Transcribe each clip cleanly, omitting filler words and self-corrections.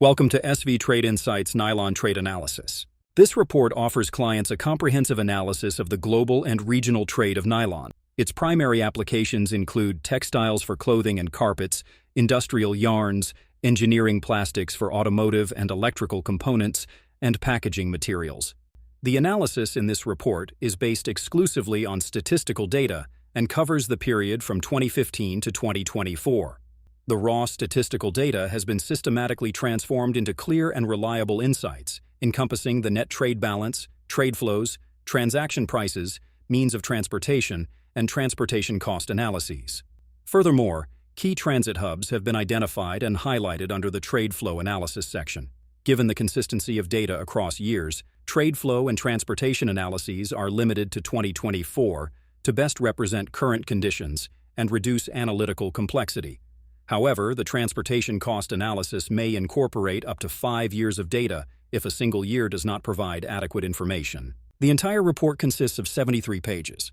Welcome to SV Trade Insights Nylon Trade Analysis. This report offers clients a comprehensive analysis of the global and regional trade of nylon. Its primary applications include textiles for clothing and carpets, industrial yarns, engineering plastics for automotive and electrical components, and packaging materials. The analysis in this report is based exclusively on statistical data and covers the period from 2015 to 2024. The raw statistical data has been systematically transformed into clear and reliable insights, encompassing the net trade balance, trade flows, transaction prices, means of transportation, and transportation cost analyses. Furthermore, key transit hubs have been identified and highlighted under the trade flow analysis section. Given the consistency of data across years, trade flow and transportation analyses are limited to 2024 to best represent current conditions and reduce analytical complexity. However, the transportation cost analysis may incorporate up to 5 years of data if a single year does not provide adequate information. The entire report consists of 73 pages.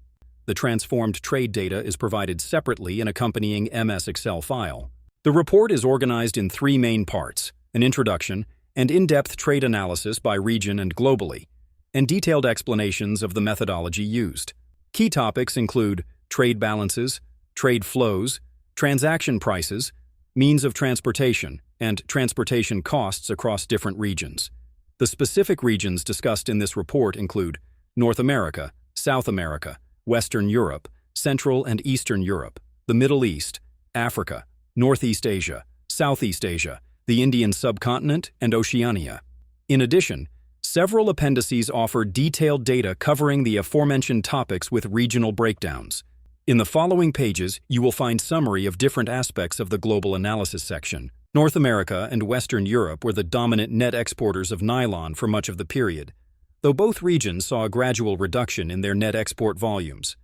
The transformed trade data is provided separately in accompanying MS Excel file. The report is organized in 3 main parts: an introduction and in-depth trade analysis by region and globally, and detailed explanations of the methodology used. Key topics include trade balances, trade flows, transaction prices, means of transportation, and transportation costs across different regions. The specific regions discussed in this report include North America, South America, Western Europe, Central and Eastern Europe, the Middle East, Africa, Northeast Asia, Southeast Asia, the Indian Subcontinent, and Oceania. In addition, several appendices offer detailed data covering the aforementioned topics with regional breakdowns. In the following pages, you will find summary of different aspects of the global analysis section. North America and Western Europe were the dominant net exporters of nylon for much of the period, though both regions saw a gradual reduction in their net export volumes.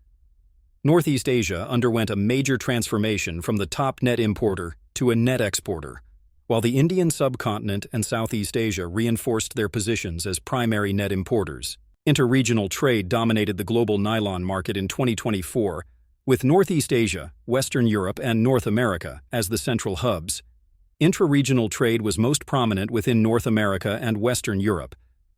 Northeast Asia underwent a major transformation from the top net importer to a net exporter, while the Indian subcontinent and Southeast Asia reinforced their positions as primary net importers. Inter-regional trade dominated the global nylon market in 2024, with Northeast Asia, Western Europe, and North America as the central hubs. Intra-regional trade was most prominent within North America and Western Europe,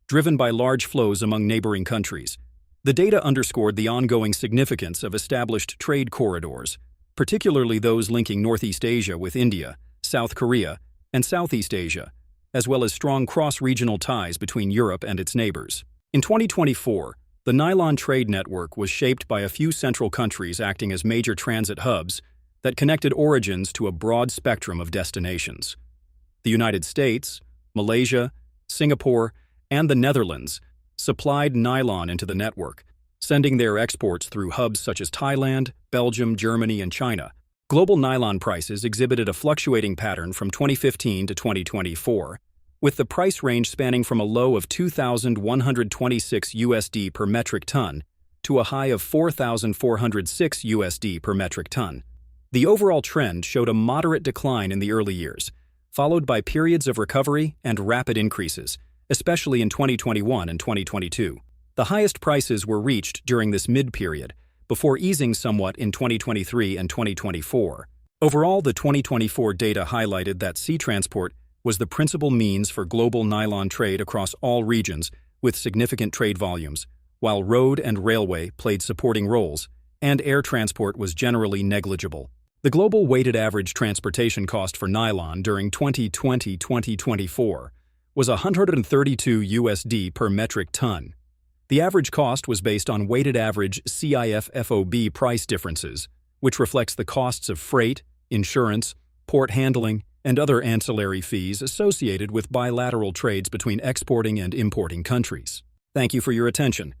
driven by large flows among neighboring countries. The data underscored the ongoing significance of established trade corridors, particularly those linking Northeast Asia with India, South Korea, and Southeast Asia, as well as strong cross-regional ties between Europe and its neighbors. In 2024, the nylon trade network was shaped by a few central countries acting as major transit hubs that connected origins to a broad spectrum of destinations. The United States, Malaysia, Singapore, and the Netherlands supplied nylon into the network, sending their exports through hubs such as Thailand, Belgium, Germany, and China. Global nylon prices exhibited a fluctuating pattern from 2015 to 2024, with the price range spanning from a low of $2,126 per metric ton to a high of $4,406 per metric ton. The overall trend showed a moderate decline in the early years, followed by periods of recovery and rapid increases, especially in 2021 and 2022. The highest prices were reached during this mid-period, before easing somewhat in 2023 and 2024. Overall, the 2024 data highlighted that sea transport was the principal means for global nylon trade across all regions with significant trade volumes, while road and railway played supporting roles, and air transport was generally negligible. The global weighted average transportation cost for nylon during 2020-2024 was $132 per metric ton. The average cost was based on weighted average CIF FOB price differences, which reflects the costs of freight, insurance, port handling, and other ancillary fees associated with bilateral trades between exporting and importing countries. Thank you for your attention.